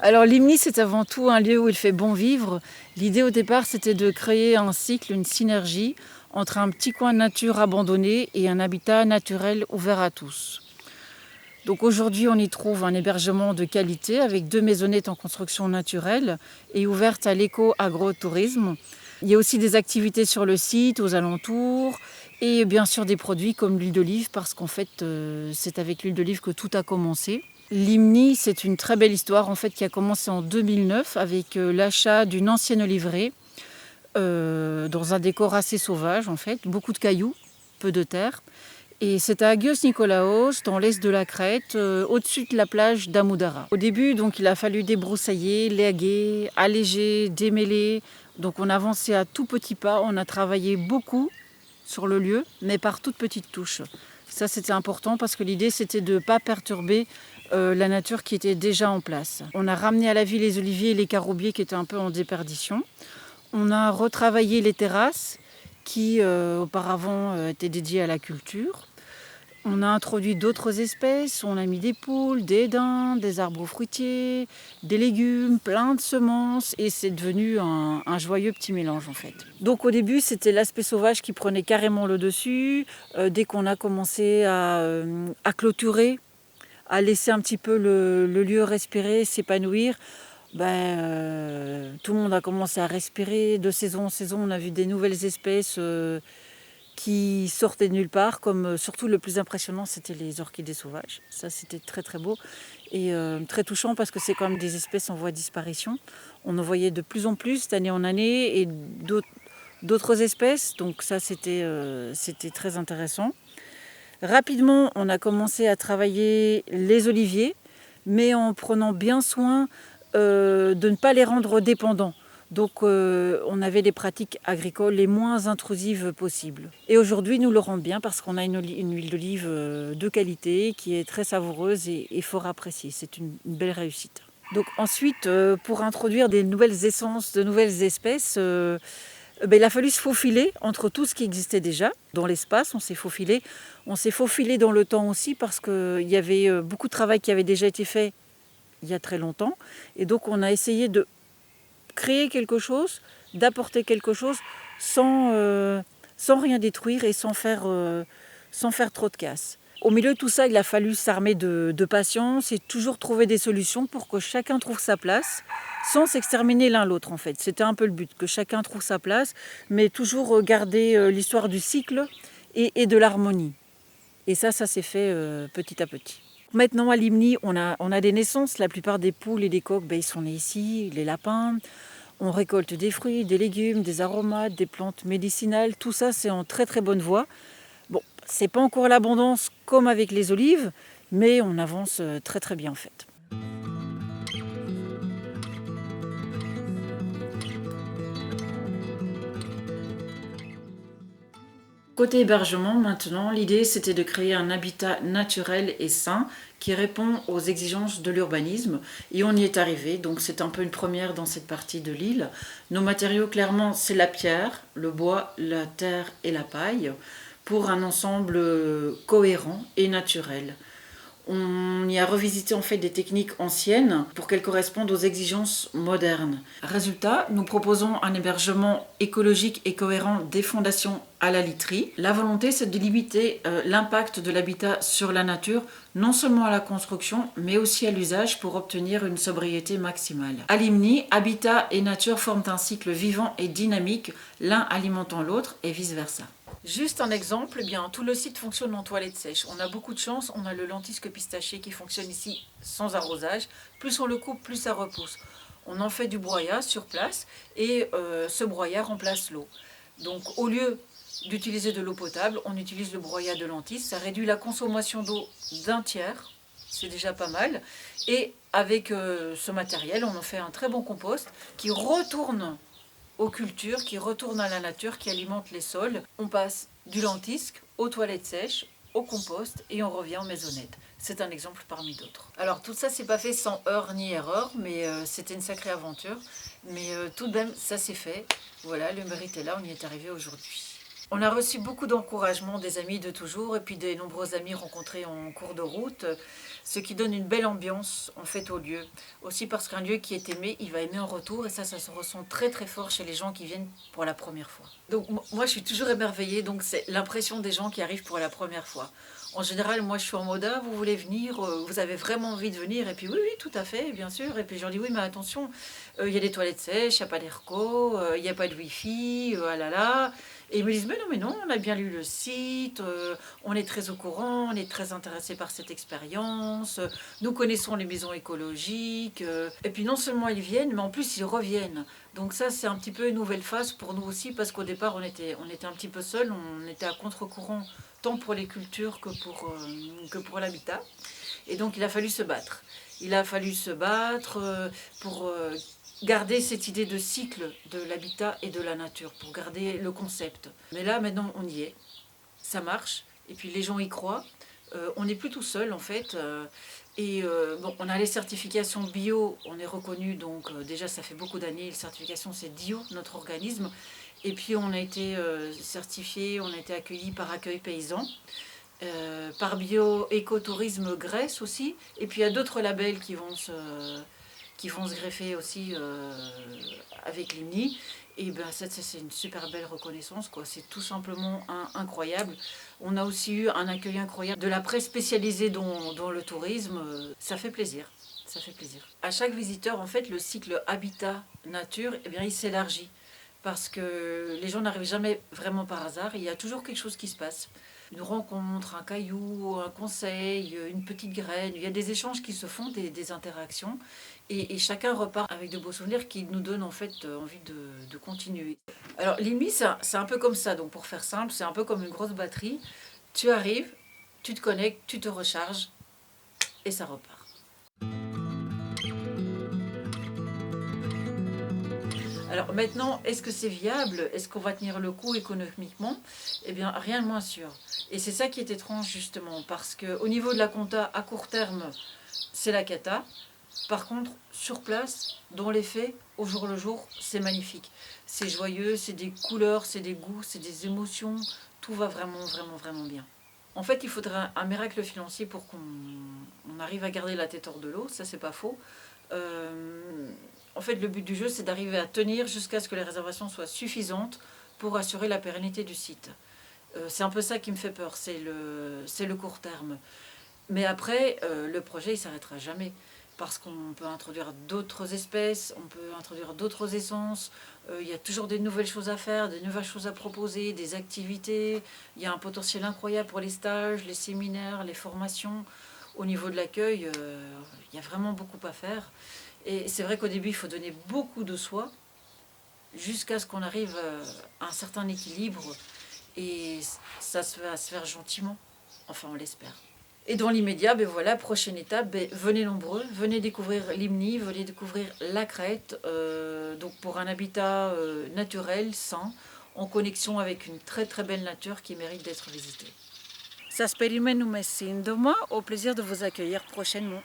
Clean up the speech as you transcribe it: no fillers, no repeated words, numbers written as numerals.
Alors Limni, c'est avant tout un lieu où il fait bon vivre. L'idée au départ, c'était de créer un cycle, une synergie entre un petit coin de nature abandonné et un habitat naturel ouvert à tous. Donc aujourd'hui, on y trouve un hébergement de qualité avec 2 maisonnettes en construction naturelle et ouvertes à l'éco-agrotourisme. Il y a aussi des activités sur le site, aux alentours, et bien sûr des produits comme l'huile d'olive, parce qu'en fait, c'est avec l'huile d'olive que tout a commencé. Limni, c'est une très belle histoire en fait qui a commencé en 2009 avec l'achat d'une ancienne oliveraie dans un décor assez sauvage en fait, beaucoup de cailloux, peu de terre. Et c'est à Agios Nikolaos, dans l'est de la Crète, au-dessus de la plage d'Amoudara. Au début, donc, il a fallu débroussailler, léguer, alléger, démêler. Donc on avançait à tout petits pas, on a travaillé beaucoup sur le lieu, mais par toutes petites touches. Ça, c'était important parce que l'idée, c'était de ne pas perturber la nature qui était déjà en place. On a ramené à la vie les oliviers et les caroubiers qui étaient un peu en déperdition. On a retravaillé les terrasses qui auparavant étaient dédiées à la culture. On a introduit d'autres espèces, on a mis des poules, des daims, des arbres fruitiers, des légumes, plein de semences et c'est devenu un joyeux petit mélange en fait. Donc au début c'était l'aspect sauvage qui prenait carrément le dessus. Dès qu'on a commencé à clôturer, à laisser un petit peu le lieu respirer, s'épanouir, tout le monde a commencé à respirer. De saison en saison on a vu des nouvelles espèces qui sortaient de nulle part, comme surtout le plus impressionnant, c'était les orchidées sauvages. Ça, c'était très très beau et très touchant parce que c'est quand même des espèces en voie de disparition. On en voyait de plus en plus d'année en année et d'autres espèces, donc ça, c'était très intéressant. Rapidement, on a commencé à travailler les oliviers, mais en prenant bien soin de ne pas les rendre dépendants. Donc on avait des pratiques agricoles les moins intrusives possibles. Et aujourd'hui, nous le rendons bien parce qu'on a une huile d'olive de qualité qui est très savoureuse et fort appréciée. C'est une belle réussite. Donc ensuite, pour introduire des nouvelles essences, de nouvelles espèces, il a fallu se faufiler entre tout ce qui existait déjà dans l'espace. On s'est faufilé dans le temps aussi parce qu'il y avait beaucoup de travail qui avait déjà été fait il y a très longtemps. Et donc on a essayé de créer quelque chose, d'apporter quelque chose sans rien détruire et sans faire trop de casse. Au milieu de tout ça, il a fallu s'armer de patience et toujours trouver des solutions pour que chacun trouve sa place, sans s'exterminer l'un l'autre en fait. C'était un peu le but, que chacun trouve sa place, mais toujours garder l'histoire du cycle et de l'harmonie. Et ça s'est fait petit à petit. Maintenant à Limni, on a des naissances. La plupart des poules et des coqs, ils sont nés ici, les lapins. On récolte des fruits, des légumes, des aromates, des plantes médicinales. Tout ça, c'est en très très bonne voie. Bon, c'est pas encore l'abondance comme avec les olives, mais on avance très très bien en fait. Côté hébergement, maintenant, l'idée c'était de créer un habitat naturel et sain qui répond aux exigences de l'urbanisme. Et on y est arrivé, donc c'est un peu une première dans cette partie de l'île. Nos matériaux, clairement, c'est la pierre, le bois, la terre et la paille, pour un ensemble cohérent et naturel. On y a revisité en fait des techniques anciennes pour qu'elles correspondent aux exigences modernes. Résultat, nous proposons un hébergement écologique et cohérent des fondations à la literie. La volonté, c'est de limiter l'impact de l'habitat sur la nature, non seulement à la construction, mais aussi à l'usage pour obtenir une sobriété maximale. À Limni, habitat et nature forment un cycle vivant et dynamique, l'un alimentant l'autre et vice-versa. Juste un exemple, tout le site fonctionne en toilette sèche. On a beaucoup de chance, on a le lentisque pistachier qui fonctionne ici sans arrosage. Plus on le coupe, plus ça repousse. On en fait du broyat sur place et ce broyat remplace l'eau. Donc au lieu d'utiliser de l'eau potable, on utilise le broyat de lentilles. Ça réduit la consommation d'eau d'un tiers, c'est déjà pas mal. Et avec ce matériel, on en fait un très bon compost qui retourne aux cultures, qui retournent à la nature, qui alimentent les sols. On passe du lentisque aux toilettes sèches, au compost et on revient en maisonnette. C'est un exemple parmi d'autres. Alors tout ça, c'est pas fait sans heurts ni erreur, mais c'était une sacrée aventure. Mais tout de même, ça s'est fait. Voilà, le mérite est là, on y est arrivé aujourd'hui. On a reçu beaucoup d'encouragement des amis de toujours et puis des nombreux amis rencontrés en cours de route, ce qui donne une belle ambiance en fait au lieu. Aussi parce qu'un lieu qui est aimé, il va aimer en retour et ça se ressent très très fort chez les gens qui viennent pour la première fois. Donc moi je suis toujours émerveillée, donc c'est l'impression des gens qui arrivent pour la première fois. En général, moi je suis en mode, ah, vous voulez venir, vous avez vraiment envie de venir, et puis oui, oui, tout à fait, bien sûr. Et puis je leur dis, oui, mais attention, il y a des toilettes sèches, il n'y a pas d'airco, il n'y a pas de wifi, ah là là. Et ils me disent, mais non, on a bien lu le site, on est très au courant, on est très intéressé par cette expérience, nous connaissons les maisons écologiques. Et puis non seulement ils viennent, mais en plus ils reviennent. Donc ça, c'est un petit peu une nouvelle phase pour nous aussi, parce qu'au départ, on était un petit peu seuls, on était à contre-courant, tant pour les cultures que pour l'habitat. Et donc il a fallu se battre. Il a fallu se battre pour garder cette idée de cycle de l'habitat et de la nature, pour garder le concept. Mais là, maintenant, on y est. Ça marche. Et puis les gens y croient. On n'est plus tout seul, en fait. Bon, on a les certifications bio, on est reconnu, donc déjà ça fait beaucoup d'années. Les certifications, c'est DIO, notre organisme. Et puis on a été certifié, on a été accueilli par Accueil Paysan. Par Bio-Écotourisme Grèce aussi. Et puis il y a d'autres labels qui vont se greffer aussi avec l'IMNI. Et ben c'est une super belle reconnaissance, quoi. C'est tout simplement incroyable. On a aussi eu un accueil incroyable de la presse spécialisée dans le tourisme. Ça fait plaisir. Ça fait plaisir. À chaque visiteur, en fait, le cycle habitat-nature, eh bien, il s'élargit. Parce que les gens n'arrivent jamais vraiment par hasard. Il y a toujours quelque chose qui se passe. Une rencontre, un caillou, un conseil, une petite graine. Il y a des échanges qui se font, des interactions. Et chacun repart avec de beaux souvenirs qui nous donnent en fait envie de continuer. Alors l'IMI, c'est un peu comme ça. Donc pour faire simple, c'est un peu comme une grosse batterie. Tu arrives, tu te connectes, tu te recharges et ça repart. Alors maintenant, est-ce que c'est viable? Est-ce qu'on va tenir le coup économiquement? Eh bien, rien de moins sûr. Et c'est ça qui est étrange justement, parce qu'au niveau de la compta, à court terme, c'est la cata. Par contre, sur place, dans les faits, au jour le jour, c'est magnifique. C'est joyeux, c'est des couleurs, c'est des goûts, c'est des émotions. Tout va vraiment, vraiment, vraiment bien. En fait, il faudrait un miracle financier pour qu'on arrive à garder la tête hors de l'eau, ça c'est pas faux. En fait, le but du jeu, c'est d'arriver à tenir jusqu'à ce que les réservations soient suffisantes pour assurer la pérennité du site. C'est un peu ça qui me fait peur, c'est le court terme. Mais après, le projet, il ne s'arrêtera jamais. Parce qu'on peut introduire d'autres espèces, on peut introduire d'autres essences. Il y a toujours des nouvelles choses à faire, des nouvelles choses à proposer, des activités. Il y a un potentiel incroyable pour les stages, les séminaires, les formations. Au niveau de l'accueil, il y a vraiment beaucoup à faire. Et c'est vrai qu'au début, il faut donner beaucoup de soi jusqu'à ce qu'on arrive à un certain équilibre. Et ça va se faire gentiment. Enfin, on l'espère. Et dans l'immédiat, ben voilà, prochaine étape, ben venez nombreux, venez découvrir l'Imni, venez découvrir la Crète, donc pour un habitat naturel, sain, en connexion avec une très très belle nature qui mérite d'être visitée. Σας περιμένουμε σύντομα, au plaisir de vous accueillir prochainement.